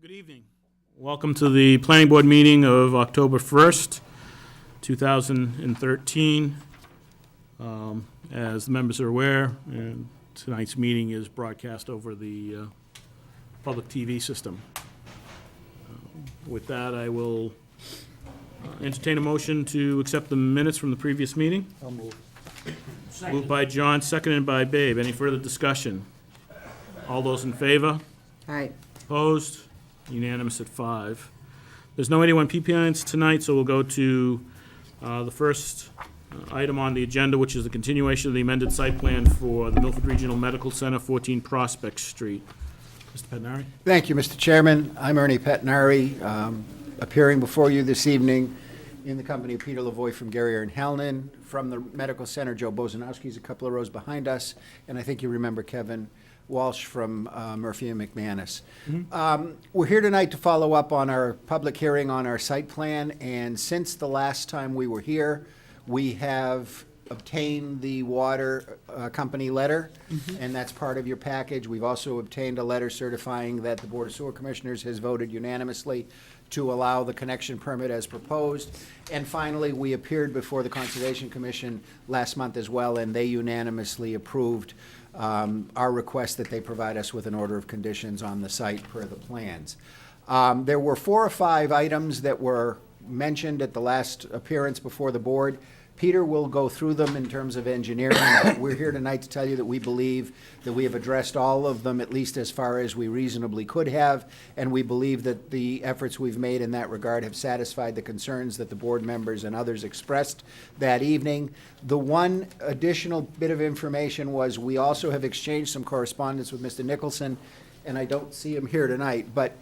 Good evening. Welcome to the Planning Board meeting of October 1st, 2013. As the members are aware, tonight's meeting is broadcast over the public TV system. With that, I will entertain a motion to accept the minutes from the previous meeting. I'll move. Moved by John, seconded by Babe. Any further discussion? All those in favor? Aye. Opposed? Unanimous at 5. There's no 81 PPIs tonight, so we'll go to the first item on the agenda, which is the continuation of the amended site plan for the Milford Regional Medical Center, 14 Prospect Street. Mr. Pettinari? Thank you, Mr. Chairman. I'm Ernie Pettinari, appearing before you this evening in the company of Peter Lavoie from Garrier and Hellman. From the Medical Center, Joe Bozanowski's a couple of rows behind us, and I think you remember Kevin Walsh from Murphy and McManus. We're here tonight to follow up on our public hearing on our site plan, and since the last time we were here, we have obtained the water company letter, and that's part of your package. We've also obtained a letter certifying that the Board of Sewer Commissioners has voted unanimously to allow the connection permit as proposed. And finally, we appeared before the Conservation Commission last month as well, and they unanimously approved our request that they provide us with an order of conditions on the site per the plans. There were 4 or 5 items that were mentioned at the last appearance before the board. Peter will go through them in terms of engineering. We're here tonight to tell you that we believe that we have addressed all of them, at least as far as we reasonably could have, and we believe that the efforts we've made in that regard have satisfied the concerns that the board members and others expressed that evening. The one additional bit of information was we also have exchanged some correspondence with Mr. Nicholson, and I don't see him here tonight, but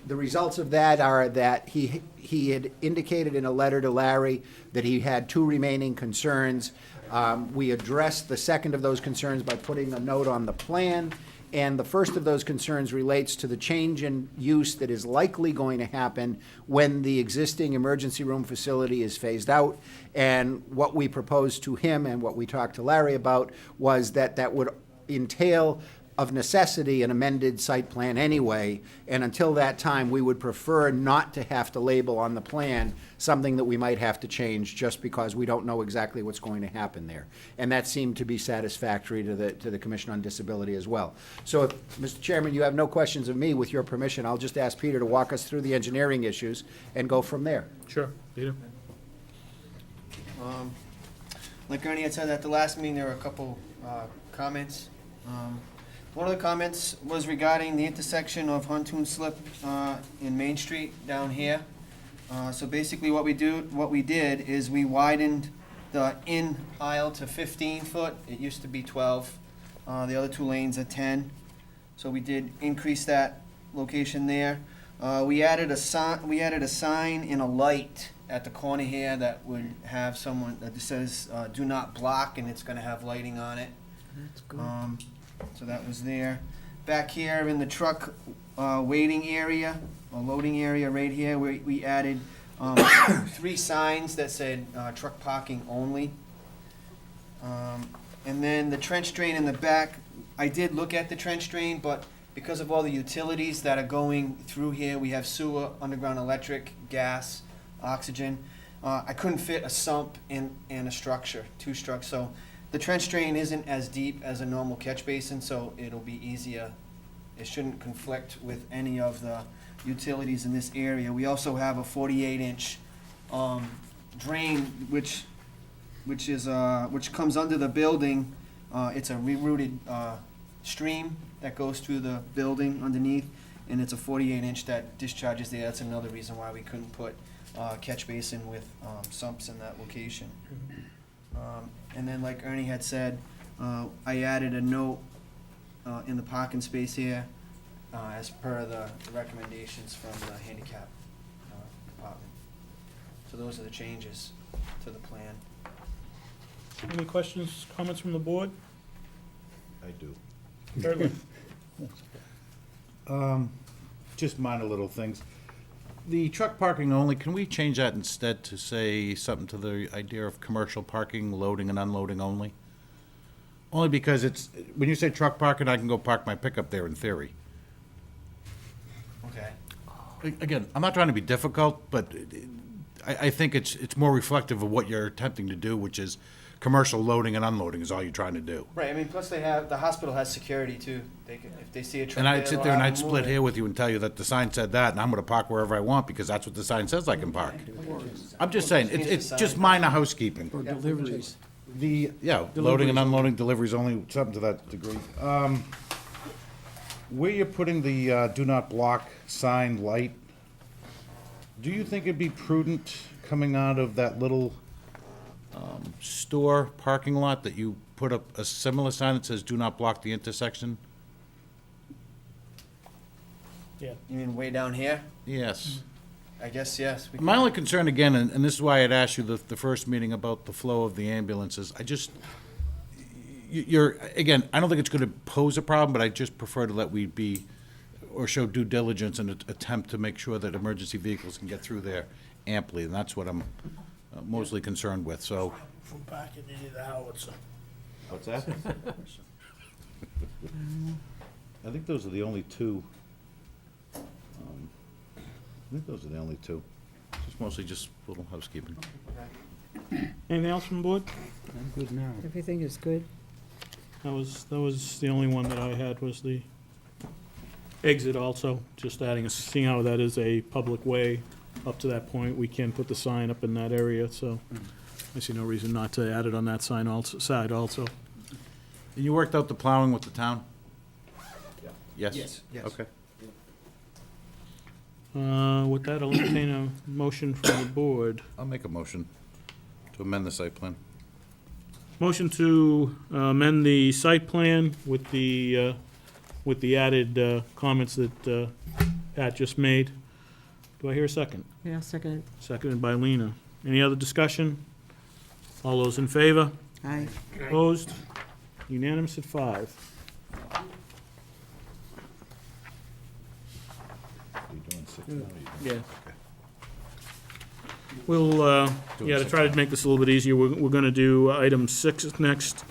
the results of that are that he had indicated in a letter to Larry that he had 2 remaining concerns. We addressed the second of those concerns by putting a note on the plan, and the first of those concerns relates to the change in use that is likely going to happen when the existing emergency room facility is phased out. And what we proposed to him and what we talked to Larry about was that that would entail of necessity an amended site plan anyway, and until that time, we would prefer not to have to label on the plan something that we might have to change just because we don't know exactly what's going to happen there. And that seemed to be satisfactory to the Commission on Disability as well. So if, Mr. Chairman, you have no questions of me, with your permission, I'll just ask Peter to walk us through the engineering issues and go from there. Sure. Peter? Like Ernie had said at the last meeting, there were a couple comments. One of the comments was regarding the intersection of Huntoon Slip in Main Street down here. So basically what we did is we widened the in aisle to 15 foot. It used to be 12. The other 2 lanes are 10. So we did increase that location there. We added a sign and a light at the corner here that would have someone that says "Do not block," and it's going to have lighting on it. That's good. So that was there. Back here in the truck waiting area, or loading area right here, we added 3 signs that said truck parking only. And then the trench drain in the back, I did look at the trench drain, but because of all the utilities that are going through here, we have sewer, underground electric, gas, oxygen. I couldn't fit a sump and a structure, 2 structures. So the trench drain isn't as deep as a normal catch basin, so it'll be easier. It shouldn't conflict with any of the utilities in this area. We also have a 48-inch drain, which comes under the building. It's a rerouted stream that goes through the building underneath, and it's a 48-inch that discharges there. That's another reason why we couldn't put catch basin with sumps in that location. And then, like Ernie had said, I added a note in the parking space here as per the recommendations from the handicap department. So those are the changes to the plan. Any questions, comments from the board? I do. Certainly. Just minor little things. The truck parking only, can we change that instead to say something to the idea of commercial parking, loading and unloading only? Only because it's, when you say truck parking, I can go park my pickup there in theory. Okay. Again, I'm not trying to be difficult, but I think it's more reflective of what you're attempting to do, which is commercial loading and unloading is all you're trying to do. Right, I mean, plus the hospital has security too. They can, if they see a truck And there, I'd sit they'll there and have I'd them split move it. hair with you and tell you that the sign said that, and I'm gonna park wherever I want, because that's what the sign says I can park. I'm just saying, it's just minor housekeeping. Or deliveries. Loading and unloading deliveries only, something to that degree. Where you're putting the do not block sign light, do you think it'd be prudent coming out of that little store parking lot that you put up a similar sign that says do not block the intersection? Yeah. You mean way down here? Yes. I guess, yes. We My can- only concern again, and this is why I'd asked you the first meeting about the flow of the ambulances, you're, again, I don't think it's gonna pose a problem, but I just prefer to let we be, or show due diligence and attempt to make sure that emergency vehicles can get through there amply, and that's what I'm mostly concerned with, so. From parking into the howitzer. What's that? I think those are the only two. Just mostly just little housekeeping. Anything else from the board? I'm good now. Everything is good. That was the only one that I had, was the exit also, just adding, seeing how that is a public way. Up to that point, we can put the sign up in that area, so I see no reason not to add it on that sign also, side also. And you worked out the plowing with the town? Yes? Yes. Okay. With that, I'll entertain a motion from the board. I'll make a motion to amend the site plan. Motion to amend the site plan with the added comments that Pat just made. Do I hear a second? Yeah, second. Seconded by Lena. Any other discussion? All those in favor? Aye. Opposed? Unanimous at 5. Yeah. We'll, to try to make this a little bit easier, we're gonna do item 6 next,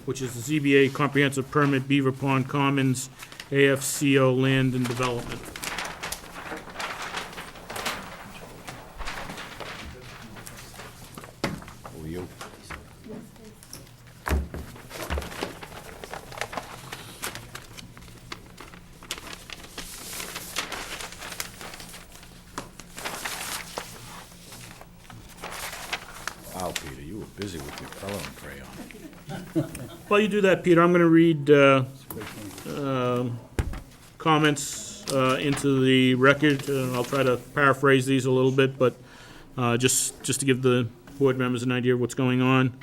which is the ZBA Comprehensive Permit Beaver Pond Commons, AFCO Land and Development. Oh, you. Wow, Peter, you were busy with your coloring crayon. While you do that, Peter, I'm gonna read comments into the record. I'll try to paraphrase these a little bit, but just to give the board members an idea of what's going on.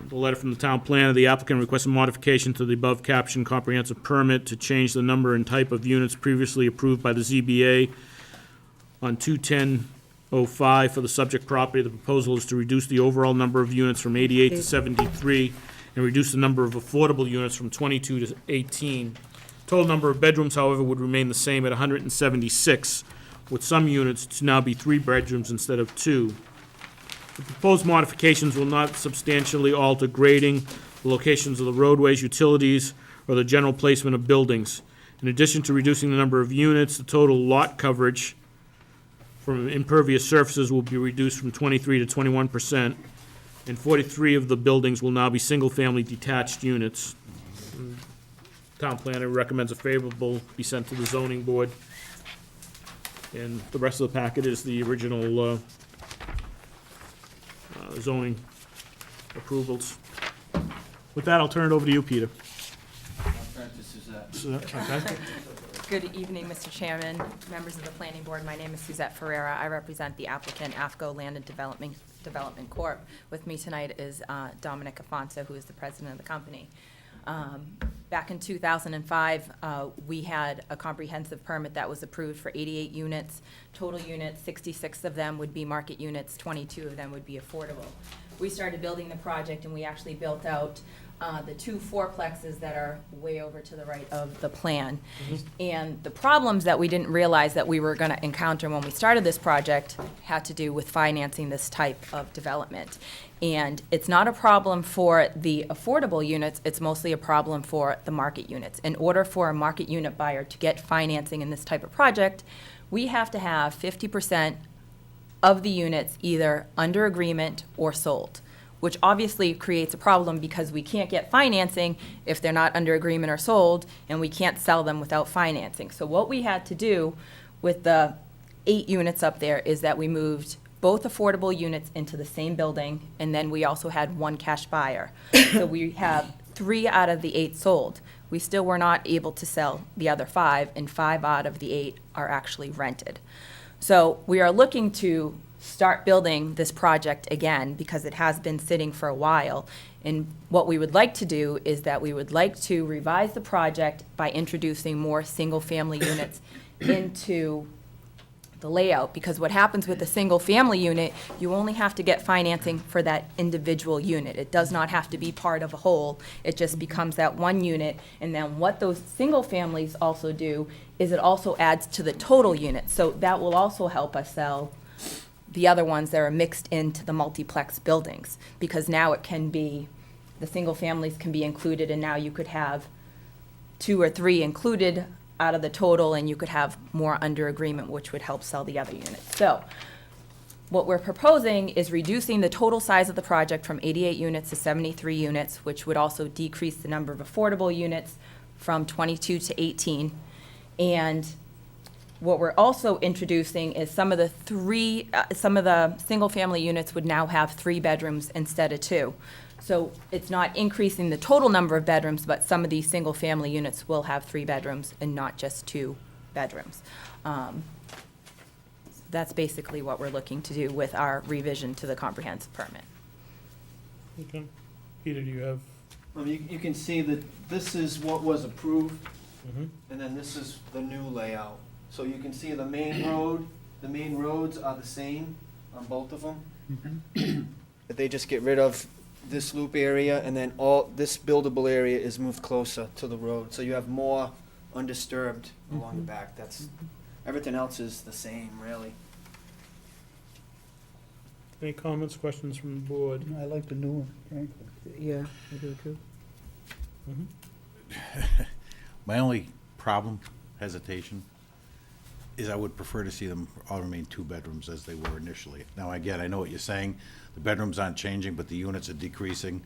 The letter from the town planner, the applicant requests a modification to the above captioned comprehensive permit to change the number and type of units previously approved by the ZBA on 21005 for the subject property. The proposal is to reduce the overall number of units from 88 to 73 and reduce the number of affordable units from 22 to 18. Total number of bedrooms, however, would remain the same at 176, with some units to now be 3 bedrooms instead of 2. The proposed modifications will not substantially alter grading, the locations of the roadways, utilities, or the general placement of buildings. In addition to reducing the number of units, the total lot coverage from impervious surfaces will be reduced from 23 to 21%, and 43 of the buildings will now be single-family detached units. Town planner recommends a favorable be sent to the zoning board. And the rest of the packet is the original zoning approvals. With that, I'll turn it over to you, Peter. Okay. Good evening, Mr. Chairman, members of the Planning Board. My name is Suzette Ferreira. I represent the applicant, AFCO Land and Development Corp. With me tonight is Dominic Afonso, who is the president of the company. Back in 2005, we had a comprehensive permit that was approved for 88 units. Total units, 66 of them would be market units, 22 of them would be affordable. We started building the project and we actually built out the two fourplexes that are way over to the right of the plan. And the problems that we didn't realize that we were going to encounter when we started this project had to do with financing this type of development. And it's not a problem for the affordable units, it's mostly a problem for the market units. In order for a market unit buyer to get financing in this type of project, we have to have 50% of the units either under agreement or sold, which obviously creates a problem because we can't get financing if they're not under agreement or sold, and we can't sell them without financing. So what we had to do with the 8 units up there is that we moved both affordable units into the same building, and then we also had 1 cash buyer. So we have 3 out of the 8 sold. We still were not able to sell the other 5, and 5 out of the 8 are actually rented. So we are looking to start building this project again because it has been sitting for a while. And what we would like to do is that we would like to revise the project by introducing more single-family units into the layout, because what happens with a single-family unit, you only have to get financing for that individual unit. It does not have to be part of a whole. It just becomes that one unit, and then what those single families also do is it also adds to the total unit. So that will also help us sell the other ones that are mixed into the multiplex buildings, because now it can be, the single families can be included, and now you could have 2 or 3 included out of the total, and you could have more under agreement, which would help sell the other units. So what we're proposing is reducing the total size of the project from 88 units to 73 units, which would also decrease the number of affordable units from 22 to 18. And what we're also introducing is some of the single-family units would now have 3 bedrooms instead of 2. So it's not increasing the total number of bedrooms, but some of these single-family units will have 3 bedrooms and not just 2 bedrooms. That's basically what we're looking to do with our revision to the comprehensive permit. Okay. Peter, do you have? You can see that this is what was approved, Mhm. and then this is the new layout. So you can see the main roads are the same on both of them. But they just get rid of this loop area, and then all, this buildable area is moved closer to the road. So you have more undisturbed along the back. That's, everything else is the same, really. Any comments, questions from the board? I like the new one, frankly. Yeah, I do too. My only problem, hesitation, is I would prefer to see them all remain 2 bedrooms as they were initially. Now, again, I know what you're saying, the bedrooms aren't changing, but the units are decreasing.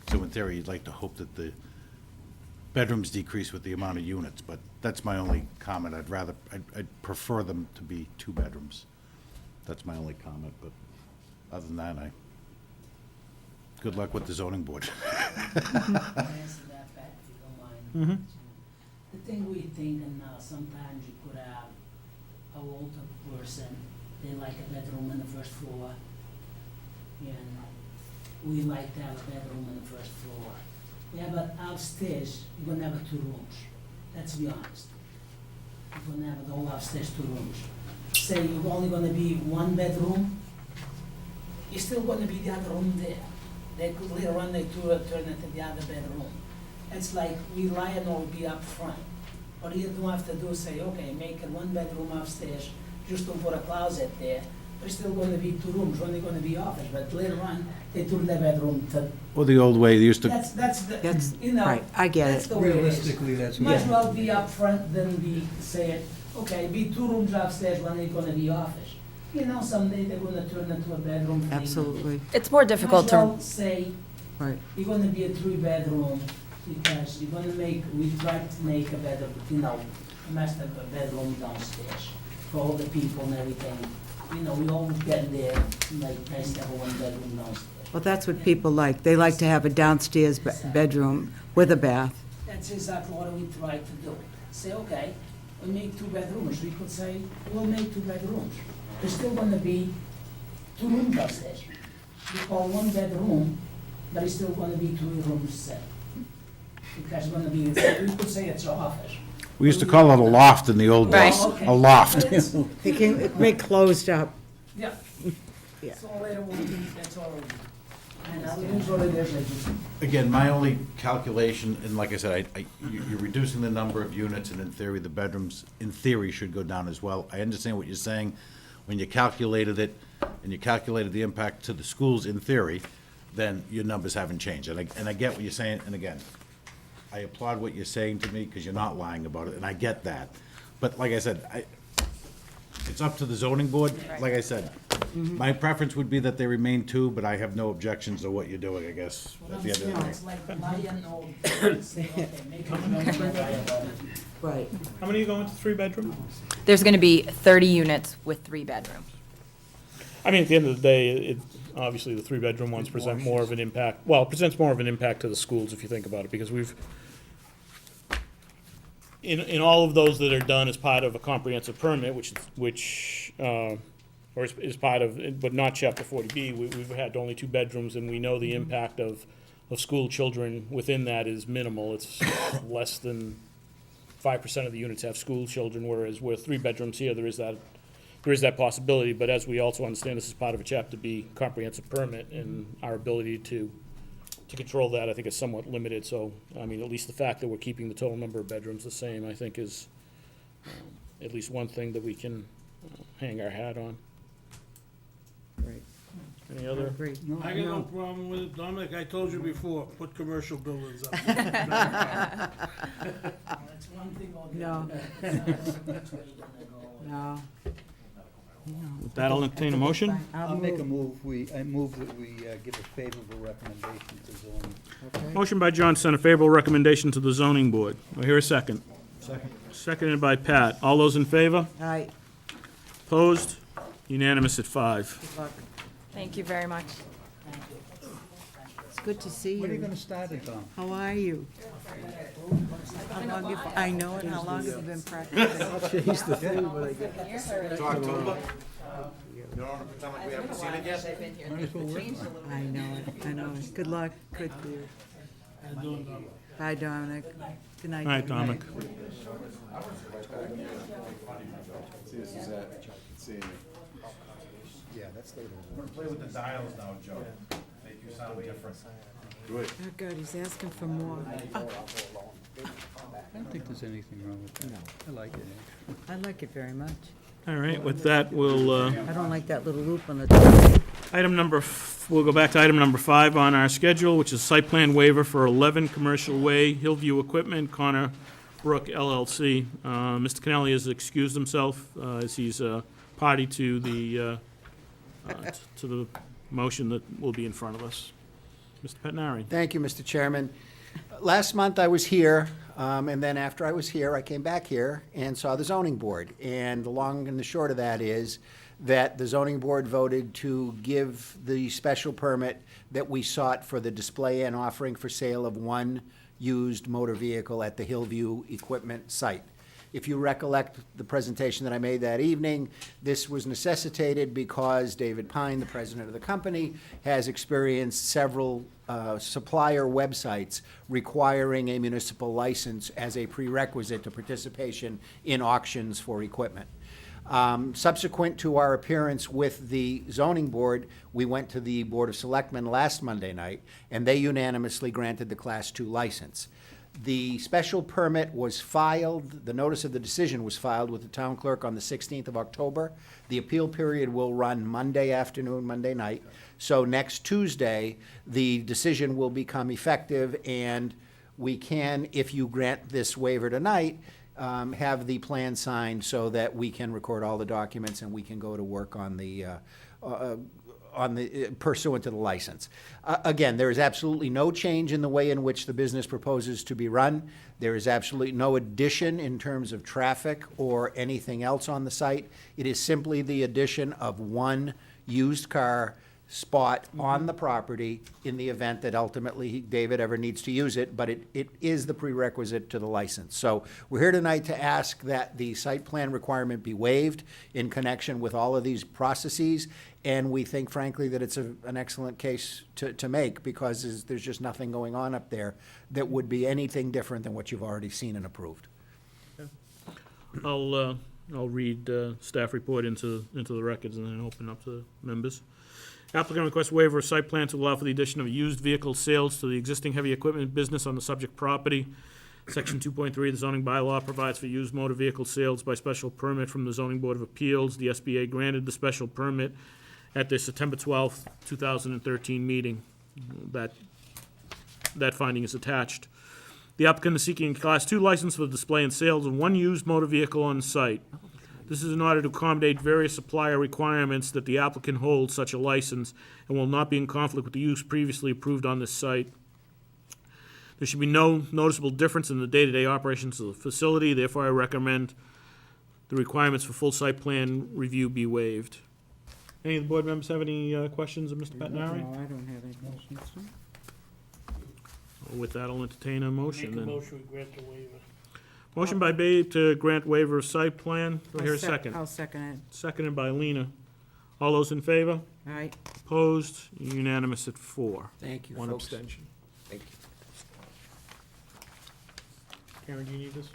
So in theory, you'd like to hope that the bedrooms decrease with the amount of units, but that's my only comment. I'd prefer them to be 2 bedrooms. That's my only comment, but other than that, good luck with the zoning board. Answer that back if you don't mind. The thing we thinking now, sometimes you could have a older person, they like a bedroom on the first floor, and we like to have a bedroom on the first floor. Yeah, but upstairs, you're gonna have 2 rooms, let's be honest. You're gonna have the whole upstairs 2 rooms. Say you're only gonna be 1 bedroom, you're still gonna be the other room there. They could later on, they turn it to the other bedroom. It's like relying on be up front. What you don't have to do is say, okay, make it 1 bedroom upstairs, just don't put a closet there. There's still gonna be 2 rooms, only gonna be office, but later on, they turn the bedroom to, Well, the old way, they used to, that's That's, the, you know. right, I get That's it. the way it is. Realistically, that's Might as what. well be up front than be saying, okay, be 2 rooms upstairs, one is gonna be office. You know, someday they're gonna turn it to a bedroom thing. Absolutely, It's more difficult Might as to, well say, right. you're gonna be a 3-bedroom, because you're gonna make, we try to make a better, a master bedroom downstairs for all the people and everything. You know, we always get there, like, nice to have a 1-bedroom downstairs. Well, that's what people like. They like to have a downstairs bedroom with a bath. That's exactly what we try to do. Say, okay, we make 2 bedrooms, we could say, we'll make 2 bedrooms. There's still gonna be 2 rooms upstairs. We call 1 bedroom, but it's still gonna be 2 rooms set. Because it's gonna be, we could say it's an office. we used to call it a loft in the old Right. days. Oh, okay. A loft. But it's- They can make closed up. Yeah. Yeah. So later on, that's all. And I usually there's like, Again, my only calculation, and like I said, you're reducing the number of units, and in theory, the bedrooms, in theory, should go down as well. I understand what you're saying. When you calculated it, and you calculated the impact to the schools in theory, then your numbers haven't changed. And I get what you're saying, and again, I applaud what you're saying to me, because you're not lying about it, and I get that. But like I said, it's up to the zoning board. Like I said, my preference would be that they remain two, but I have no objections to what you're doing, I guess, at the end of the day. it's like lion or say, okay, make a judgment about it. Right. How many are going to three-bedroom? There's going to be 30 units with 3 bedrooms. I mean, at the end of the day, obviously, the three-bedroom ones present more of an impact, well, it presents more of an impact to the schools, if you think about it, because we've, in all of those that are done as part of a comprehensive permit, or is part of, but not chapter 40B, we've had only 2 bedrooms, and we know the impact of school children within that is minimal. It's less than 5% of the units have school children, whereas with 3 bedrooms here, there is that possibility. But as we also understand, this is part of a chapter B comprehensive permit, and our ability to control that, I think, is somewhat limited. So, I mean, at least the fact that we're keeping the total number of bedrooms the same, I think, is at least one thing that we can hang our hat on. Right. Any other? Agree. I got no problem with it, Dominic, I told you before, put commercial buildings up. That's one thing I'll get. No. That's where you're gonna go. No. With that, I'll entertain a motion. I'll make a move, I move that we give a favorable recommendation to zoning. Okay. Motion by John, send a favorable recommendation to the zoning board. Do I hear a second? Second. Seconded by Pat. All those in favor? All right, Opposed? Unanimous at 5. good luck. Thank you very much. It's good to see When are you you. gonna start it, Dom? How are you? How long have, I know it, how long have you been practicing? Change the thing, but I get. It's October. You don't want to pretend like we haven't seen it yet? Might as well work on it. I know it. Good luck, good for you. Bye, Dominic. Good night. All right, Dominic. Yeah, that's later. We're gonna play with the dials now, Joe. Make you sound different. Oh, God, he's asking for more. I don't think there's anything wrong with that. I like it, actually. I like it very much. All right, with that, we'll, I don't like that little loop on the top. we'll go back to item number 5 on our schedule, which is site plan waiver for 11 Commercial Way, Hillview Equipment, Connor Brook LLC. Mr. Kennelly has excused himself, as he's party to the motion that will be in front of us. Mr. Pettinari. Thank you, Mr. Chairman. Last month, I was here, and then after I was here, I came back here and saw the zoning board. And the long and the short of that is that the zoning board voted to give the special permit that we sought for the display and offering for sale of 1 used motor vehicle at the Hillview Equipment site. If you recollect the presentation that I made that evening, this was necessitated because David Pine, the president of the company, has experienced several supplier websites requiring a municipal license as a prerequisite to participation in auctions for equipment. Subsequent to our appearance with the zoning board, we went to the Board of Selectmen last Monday night, and they unanimously granted the Class II license. The special permit was filed, the notice of the decision was filed with the town clerk on the 16th of October. The appeal period will run Monday afternoon, Monday night. So next Tuesday, the decision will become effective, and we can, if you grant this waiver tonight, have the plan signed so that we can record all the documents and we can go to work on the pursuant to the license. Again, there is absolutely no change in the way in which the business proposes to be run. There is absolutely no addition in terms of traffic or anything else on the site. It is simply the addition of 1 used car spot on the property in the event that ultimately David ever needs to use it, but it is the prerequisite to the license. So we're here tonight to ask that the site plan requirement be waived in connection with all of these processes, and we think frankly that it's an excellent case to make, because there's just nothing going on up there that would be anything different than what you've already seen and approved. I'll read staff report into the records and then open up to members. Applicant requests waiver of site plan to allow for the addition of used vehicle sales to the existing heavy equipment business on the subject property. Section 2.3 of the zoning bylaw provides for used motor vehicle sales by special permit from the Zoning Board of Appeals. The SBA granted the special permit at their September 12th, 2013 meeting. That finding is attached. The applicant is seeking a Class 2 license for the display and sales of one used motor vehicle on site. This is in order to accommodate various supplier requirements that the applicant holds such a license and will not be in conflict with the use previously approved on this site. There should be no noticeable difference in the day-to-day operations of the facility, therefore I recommend the requirements for full site plan review be waived. Any of the board members have any questions of Mr. Pettinari? No, I don't have any questions. With that, I'll entertain a motion Make a then. motion, we grant the waiver. Motion by Babe to grant waiver of site plan. Do I hear a second? I'll second it. Seconded by Lena. All those in favor? All right. Opposed? Unanimous at 4. Thank you, One folks. abstention. Thank you. Karen, do you need this?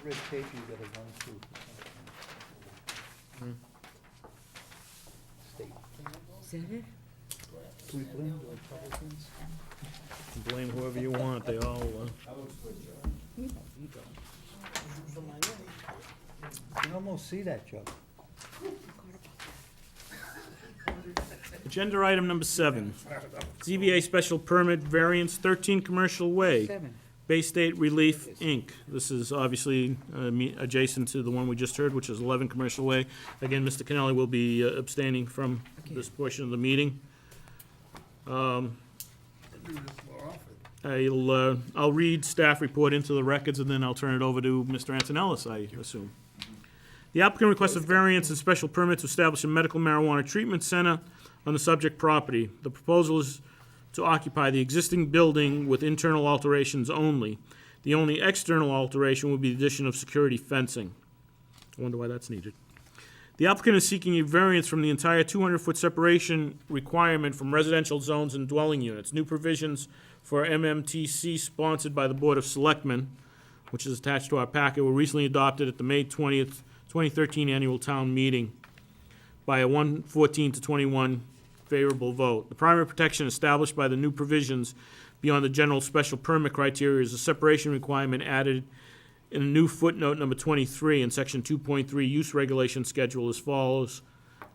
Red tape you gotta run through. State. Is that it? Do we blame the Republicans? Blame whoever you want, they all, You can almost see that, Joe. Agenda item number 7. ZBA special permit variance 13 Commercial Way, 7. Bay State Relief, Inc. This is obviously adjacent to the one we just heard, which is 11 Commercial Way. Again, Mr. Kennelly will be abstaining from this portion of the meeting. I'll read staff report into the records, and then I'll turn it over to Mr. Antonellis, I assume. The applicant requests a variance and special permit to establish a medical marijuana treatment center on the subject property. The proposal is to occupy the existing building with internal alterations only. The only external alteration would be the addition of security fencing. I wonder why that's needed. The applicant is seeking a variance from the entire 200-foot separation requirement from residential zones and dwelling units. New provisions for MMTC sponsored by the Board of Selectmen, which is attached to our packet, were recently adopted at the May 20th, 2013 annual town meeting by a 114 to 21 favorable vote. The primary protection established by the new provisions beyond the general special permit criteria is a separation requirement added in a new footnote number 23 in section 2.3 use regulation schedule as follows.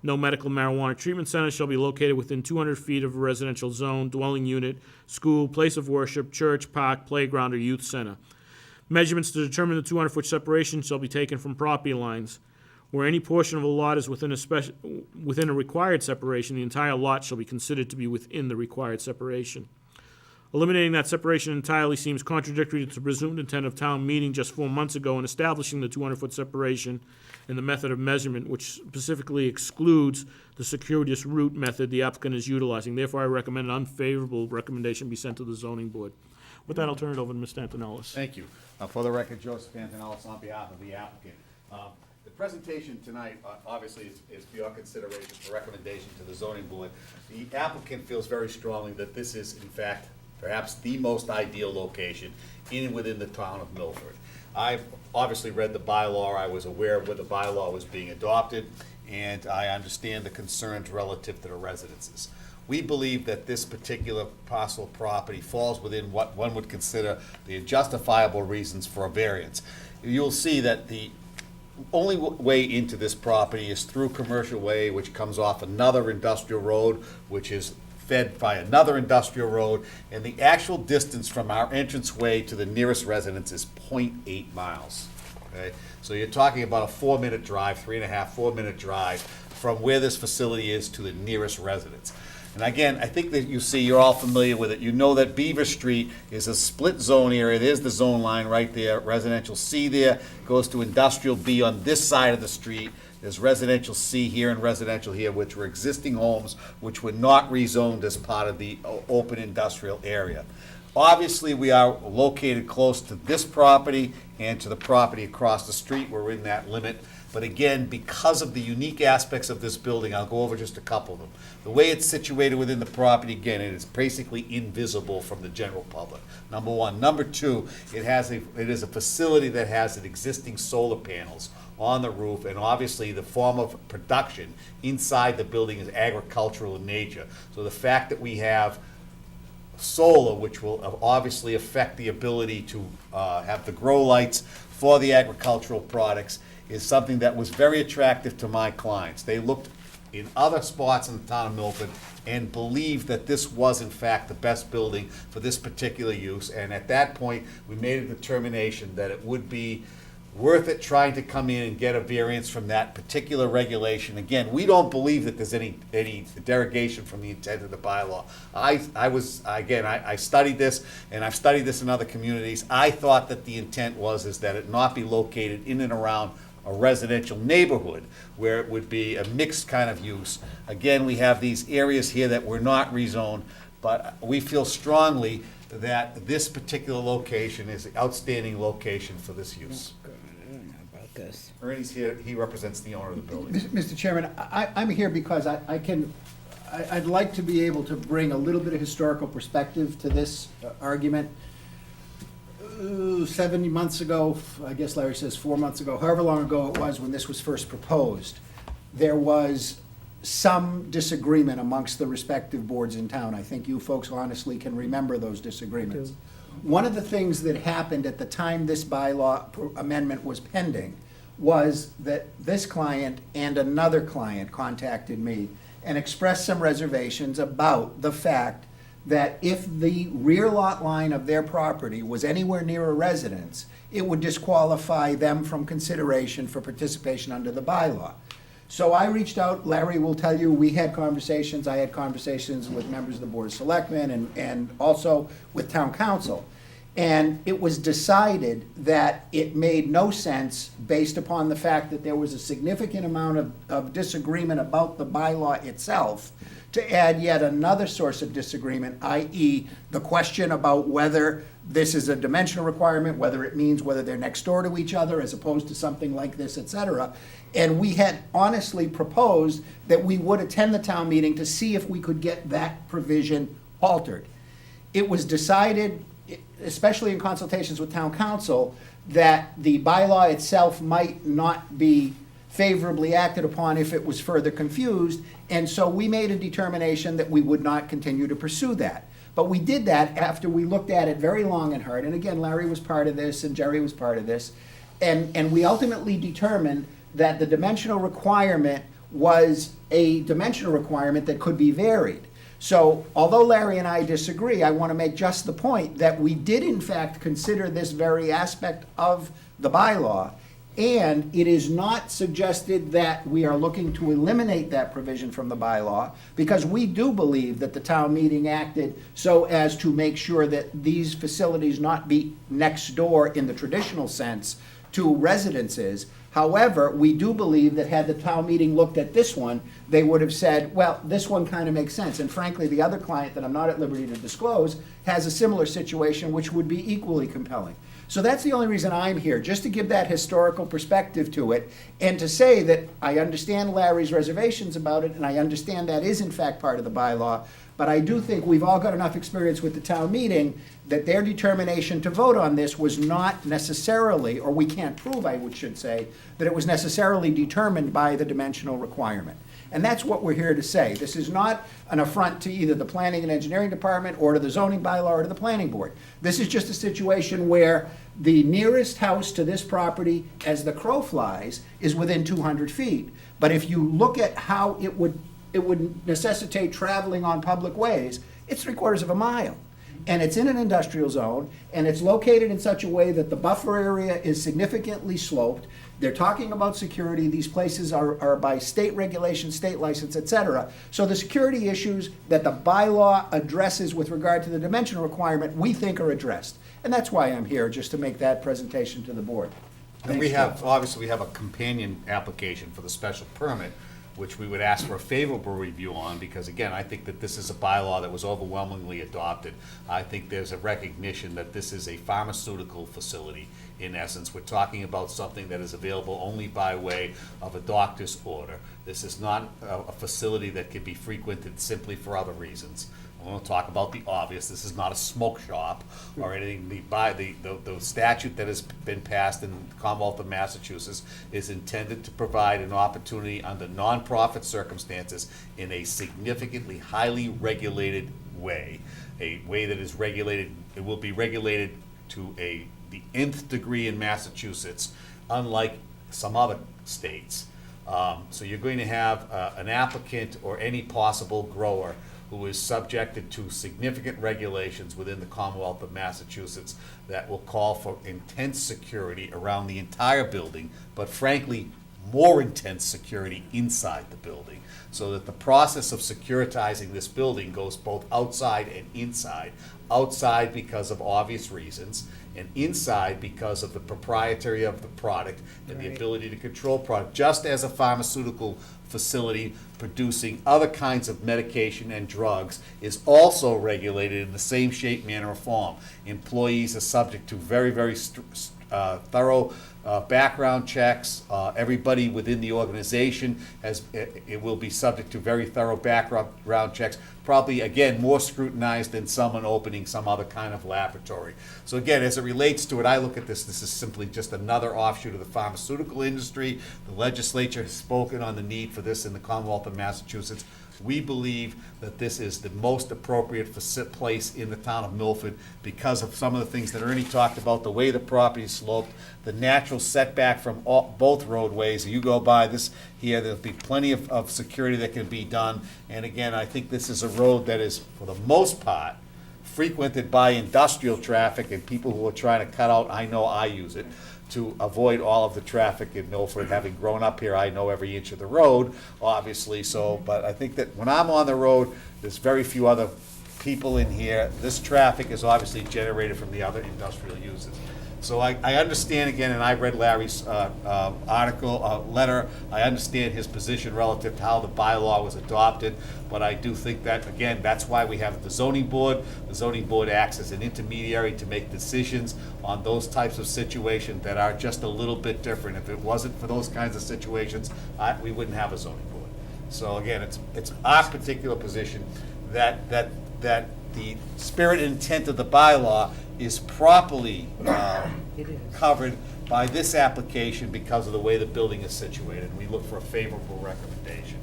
No medical marijuana treatment center shall be located within 200 feet of a residential zone, dwelling unit, school, place of worship, church, park, playground, or youth center. Measurements to determine the 200-foot separation shall be taken from property lines. Where any portion of a lot is within a required separation, the entire lot shall be considered to be within the required separation. Eliminating that separation entirely seems contradictory to the presumed intent of town meeting just 4 months ago in establishing the 200-foot separation and the method of measurement, which specifically excludes the circuitous route method the applicant is utilizing. Therefore, I recommend an unfavorable recommendation be sent to the zoning board. With that, I'll turn it over to Mr. Antonellis. Thank you. For the record, Joseph Antonellis on behalf of the applicant. The presentation tonight, obviously, is for your consideration for recommendation to the zoning board. The applicant feels very strongly that this is, in fact, perhaps the most ideal location in and within the town of Milford. I've obviously read the bylaw. I was aware of where the bylaw was being adopted, and I understand the concerns relative to the residences. We believe that this particular parcel of property falls within what one would consider the justifiable reasons for a variance. You'll see that the only way into this property is through Commercial Way, which comes off another industrial road, which is fed by another industrial road, and the actual distance from our entranceway to the nearest residence is 0.8 miles. Okay? So you're talking about a 4-minute drive, 4-minute drive from where this facility is to the nearest residence. And again, I think that you see, you're all familiar with it. You know that Beaver Street is a split zone area. There's the zone line right there. Residential C there goes to industrial B on this side of the street. There's residential C here and residential here, which were existing homes, which were not rezoned as part of the open industrial area. Obviously, we are located close to this property and to the property across the street. We're in that limit But again, because of the unique aspects of this building, I'll go over just a couple of them. The way it's situated within the property, again, it is basically invisible from the general public, number one. Number two, it is a facility that has an existing solar panels on the roof, and obviously the form of production inside the building is agricultural in nature. So the fact that we have solar, which will obviously affect the ability to have the grow lights for the agricultural products, is something that was very attractive to my clients. They looked in other spots in the town of Milford and believed that this was in fact the best building for this particular use. And at that point, we made a determination that it would be worth it trying to come in and get a variance from that particular regulation. Again, we don't believe that there's any derogation from the intent of the bylaw. I studied this, and I've studied this in other communities. I thought that the intent is that it not be located in and around a residential neighborhood where it would be a mixed kind of use. Again, we have these areas here that were not rezoned, but we feel strongly that this particular location is the outstanding location for this use. Ernie's here, he represents the owner of the building. Mr. Chairman, I'm here because I'd like to be able to bring a little bit of historical perspective to this argument. 7 months ago, I guess Larry says 4 months ago, however long ago it was when this was first proposed, there was some disagreement amongst the respective boards in town. I think you folks honestly can remember those disagreements. One of the things that happened at the time this bylaw amendment was pending was that this client and another client contacted me and expressed some reservations about the fact that if the rear lot line of their property was anywhere near a residence, it would disqualify them from consideration for participation under the bylaw. So I reached out, Larry will tell you, we had conversations, I had conversations with members of the Board of Selectmen and also with town council. And it was decided that it made no sense, based upon the fact that there was a significant amount of disagreement about the bylaw itself, to add yet another source of disagreement, i.e. the question about whether this is a dimensional requirement, whether it means whether they're next door to each other as opposed to something like this, et cetera. And we had honestly proposed that we would attend the town meeting to see if we could get that provision altered. It was decided, especially in consultations with town council, that the bylaw itself might not be favorably acted upon if it was further confused, and so we made a determination that we would not continue to pursue that. But we did that after we looked at it very long and hard, and again, Larry was part of this and Jerry was part of this, and we ultimately determined that the dimensional requirement was a dimensional requirement that could be varied. So although Larry and I disagree, I want to make just the point that we did in fact consider this very aspect of the bylaw, and it is not suggested that we are looking to eliminate that provision from the bylaw, because we do believe that the town meeting acted so as to make sure that these facilities not be next door in the traditional sense to residences. However, we do believe that had the town meeting looked at this one, they would have said, well, this one kind of makes sense. And frankly, the other client that I'm not at liberty to disclose has a similar situation which would be equally compelling. So that's the only reason I'm here, just to give that historical perspective to it, and to say that I understand Larry's reservations about it, and I understand that is in fact part of the bylaw, but I do think we've all got enough experience with the town meeting that their determination to vote on this was not necessarily, or we can't prove, I should say, that it was necessarily determined by the dimensional requirement. And that's what we're here to say. This is not an affront to either the Planning and Engineering Department or to the zoning bylaw or to the Planning Board. This is just a situation where the nearest house to this property, as the crow flies, is within 200 feet. But if you look at how it would necessitate traveling on public ways, it's 3/4 of a mile. And it's in an industrial zone, and it's located in such a way that the buffer area is significantly sloped. They're talking about security. These places are by state regulation, state license, et cetera. So the security issues that the bylaw addresses with regard to the dimensional requirement, we think are addressed. And that's why I'm here, just to make that presentation to the board. And we have, obviously, we have a companion application for the special permit, which we would ask for a favorable review on, because again, I think that this is a bylaw that was overwhelmingly adopted. I think there's a recognition that this is a pharmaceutical facility. In essence, we're talking about something that is available only by way of a doctor's order. This is not a facility that can be frequented simply for other reasons. I want to talk about the obvious. This is not a smoke shop or anything. The statute that has been passed in the Commonwealth of Massachusetts is intended to provide an opportunity under nonprofit circumstances in a significantly highly regulated way, a way that is regulated. It will be regulated to the nth degree in Massachusetts, unlike some other states. So you're going to have an applicant or any possible grower who is subjected to significant regulations within the Commonwealth of Massachusetts that will call for intense security around the entire building, but frankly, more intense security inside the building, so that the process of securitizing this building goes both outside and inside. Outside because of obvious reasons, and inside because of the proprietary of the product and the ability to control product, just as a pharmaceutical facility producing other kinds of medication and drugs is also regulated in the same shape, manner, or form. Employees are subject to very, very thorough background checks. Everybody within the organization it will be subject to very thorough background checks, probably, again, more scrutinized than someone opening some other kind of laboratory. So again, as it relates to it, I look at this is simply just another offshoot of the pharmaceutical industry. The legislature has spoken on the need for this in the Commonwealth of Massachusetts. We believe that this is the most appropriate place in the town of Milford because of some of the things that Ernie talked about, the way the property is sloped, the natural setback from both roadways. You go by this here, there'll be plenty of security that can be done. And again, I think this is a road that is, for the most part, frequented by industrial traffic and people who are trying to cut out, I know I use it, to avoid all of the traffic in Milford. Having grown up here, I know every inch of the road, obviously, so, but I think that when I'm on the road, there's very few other people in here. This traffic is obviously generated from the other industrial uses. So I understand, again, and I read Larry's letter, I understand his position relative to how the bylaw was adopted, but I do think that, again, that's why we have the zoning board. The zoning board acts as an intermediary to make decisions on those types of situations that are just a little bit different. If it wasn't for those kinds of situations, we wouldn't have a zoning board. So again, it's our particular position that the spirit and intent of the bylaw is properly covered by this application because of the way the building is situated. We look for a favorable recommendation.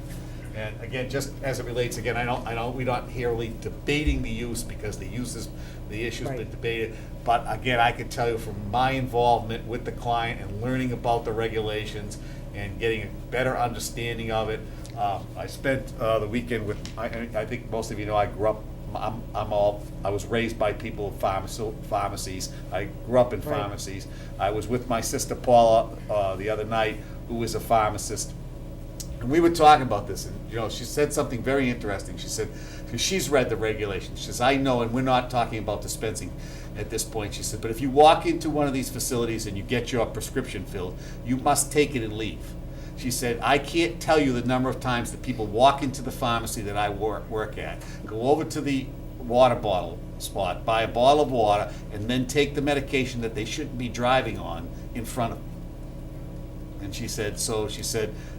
And again, just as it relates, again, I know we're not here really debating the use because the issue's been debated. But again, I can tell you from my involvement with the client and learning about the regulations and getting a better understanding of it. I spent the weekend with, I think most of you know, I grew up, I was raised by people of pharmacies. I grew up in pharmacies. I was with my sister Paula the other night, who is a pharmacist. And we were talking about this, and she said something very interesting. She said, because she's read the regulations, she says, I know, and we're not talking about dispensing at this point, she said, but if you walk into one of these facilities and you get your prescription filled, you must take it and leave. She said, I can't tell you the number of times that people walk into the pharmacy that I work at, go over to the water bottle spot, buy a bottle of water, and then take the medication that they shouldn't be driving on in front of them. And she said,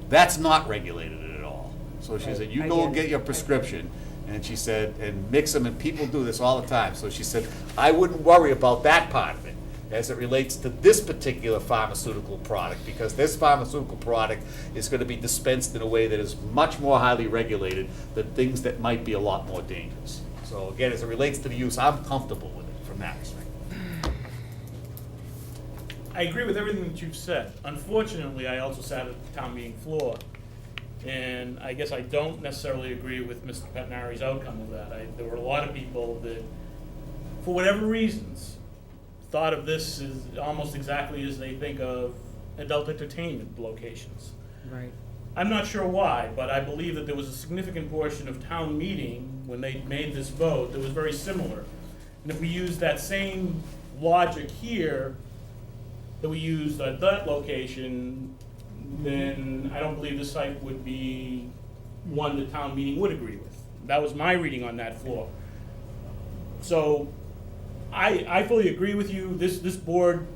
that's not regulated at all. So she said, you go and get your prescription. And she said, and mix them, and people do this all the time. So she said, I wouldn't worry about that part of it as it relates to this particular pharmaceutical product, because this pharmaceutical product is going to be dispensed in a way that is much more highly regulated than things that might be a lot more dangerous. So again, as it relates to the use, I'm comfortable with it from that perspective. I agree with everything that you've said. Unfortunately, I also sat at the town meeting floor, and I guess I don't necessarily agree with Mr. Pettinari's outcome of that. There were a lot of people that, for whatever reasons, thought of this as almost exactly as they think of adult entertainment locations. Right. I'm not sure why, but I believe that there was a significant portion of town meeting when they made this vote that was very similar. And if we use that same logic here that we used at that location, then I don't believe this site would be one the town meeting would agree with. That was my reading on that floor. So, I fully agree with you, this board,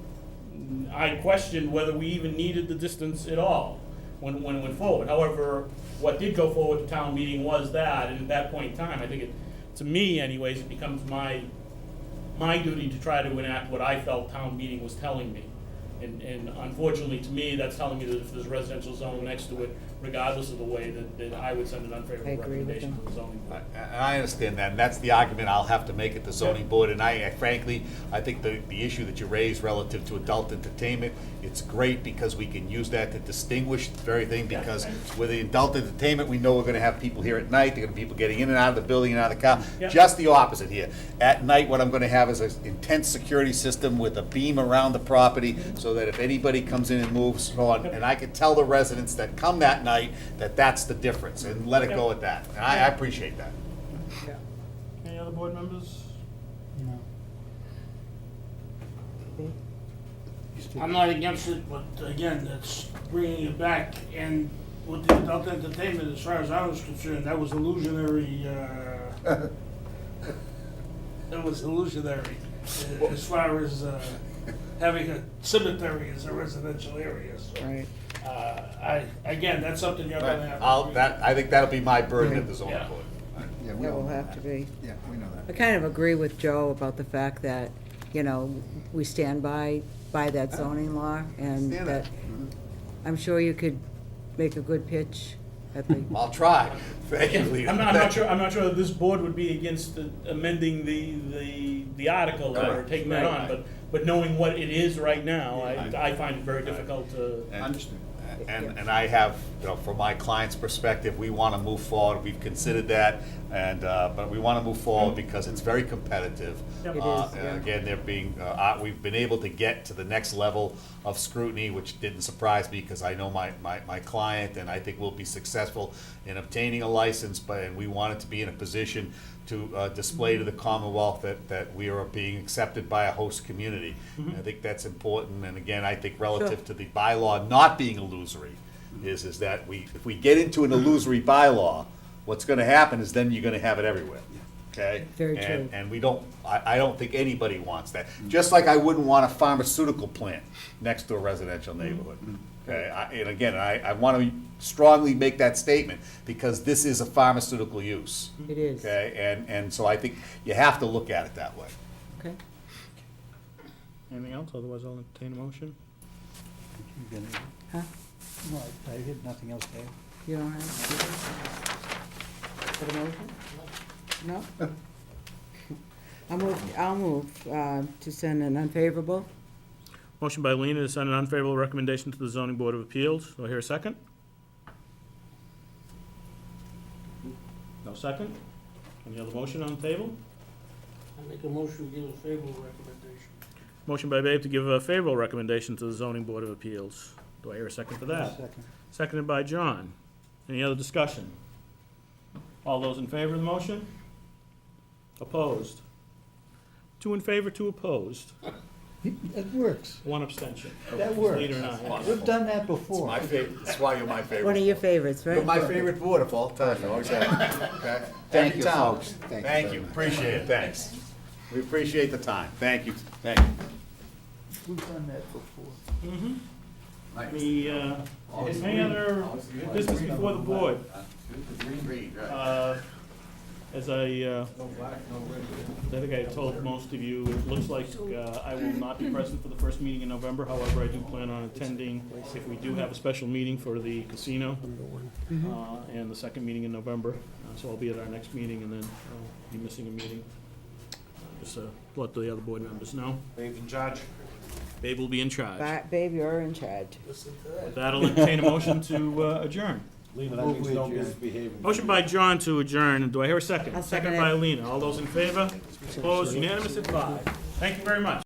I questioned whether we even needed the distance at all when it went forward. However, what did go forward at the town meeting was that, and at that point in time, I think it, to me anyways, it becomes my duty to try to enact what I felt town meeting was telling me. And unfortunately, to me, that's telling me that if there's a residential zone next to it, regardless of the way, that I would send an I unfavorable agree with recommendation them. to the zoning board. And I understand that, and that's the argument I'll have to make at the zoning board, and I frankly, I think the issue that you raised relative to adult entertainment, it's great because we can use that to distinguish the very thing, because with the adult entertainment, we know we're gonna have people here at night, there are gonna be people getting in and out of the building and out of the car. Yeah. Just the opposite here. At night, what I'm gonna have is an intense security system with a beam around the property, so that if anybody comes in and moves on, and I can tell the residents that come that night that that's the difference, and let it go at that. And I appreciate that. Any other board members? I'm not against it, but again, that's bringing it back, and with the adult entertainment, as far as I was concerned, that was illusionary, that was illusionary, as far as, having a cemetery as a residential area, so. Right. Again, that's something you're gonna have. to I think that'll be my burden at the zoning Yeah. board. Yeah, we That all will know have to be. Yeah, we know I that. kind of agree with Joe about the fact that, you know, we stand by that zoning law, and Understand that. that, I'm sure you could make a good pitch at the, I'll try. Thank you, Lena. I'm not sure that this board would be against amending the article or Correct. taking that on, Right. but knowing what it is right now, I find it very difficult to. And I have, you know, from my client's perspective, we want to move forward, we've considered that, and, but we want to move forward because it's very competitive. Yep. It is, And yeah. again, they're being, we've been able to get to the next level of scrutiny, which didn't surprise me, because I know my client, and I think we'll be successful in obtaining a license, and we wanted to be in a position to display to the Commonwealth that we are being accepted by a host community. And I think that's important, and again, I think relative to the bylaw not being illusory, is that if we get into an illusory bylaw, what's gonna happen is then you're gonna have it everywhere, okay? Very true. And we don't, I don't think anybody wants that. Just like I wouldn't want a pharmaceutical plant next to a residential neighborhood. Okay, and again, I want to strongly make that statement, because this is a pharmaceutical use. it is. Okay, and so I think you have to look at it that way. Okay. Anything else? Otherwise, I'll entertain a motion. Huh? No, I had nothing else to add. You don't have for the motion? No? I'll move to send an unfavorable. Motion by Lena to send an unfavorable recommendation to the zoning board of appeals. Do I hear a second? No second? Any other motion on the table? I make a motion to give a favorable recommendation. Motion by Babe to give a favorable recommendation to the zoning board of appeals. Do I hear a second for that? Second. Seconded by John. Any other discussion? All those in favor of the motion? Opposed? 2 in favor, 2 opposed, It works. 1 abstention. That works. Leader and I. We've done that before. My favorite, that's why you're my favorite. One of your favorites, right? You're my favorite board of all time, you always have. Okay? Thank Every you, town. folks. Thank you Thank very you, much. appreciate it, thanks. We appreciate the time, thank you, thank you. We've done that before. Any other business before the board? As I think I told most of you, it looks like I will not be present for the first meeting in November. However, I do plan on attending if we do have a special meeting for the casino, and the second meeting in November. So I'll be at our next meeting, and then I'll be missing a meeting. Just to let the other board members know. Babe in charge. Babe will be in charge. Babe, you're in charge. With that, I'll entertain a motion to adjourn. Motion by John to adjourn. Do I hear a second? I'll second Second it. by Alina. All those in favor? Opposed? Unanimous at 5. Thank you very much.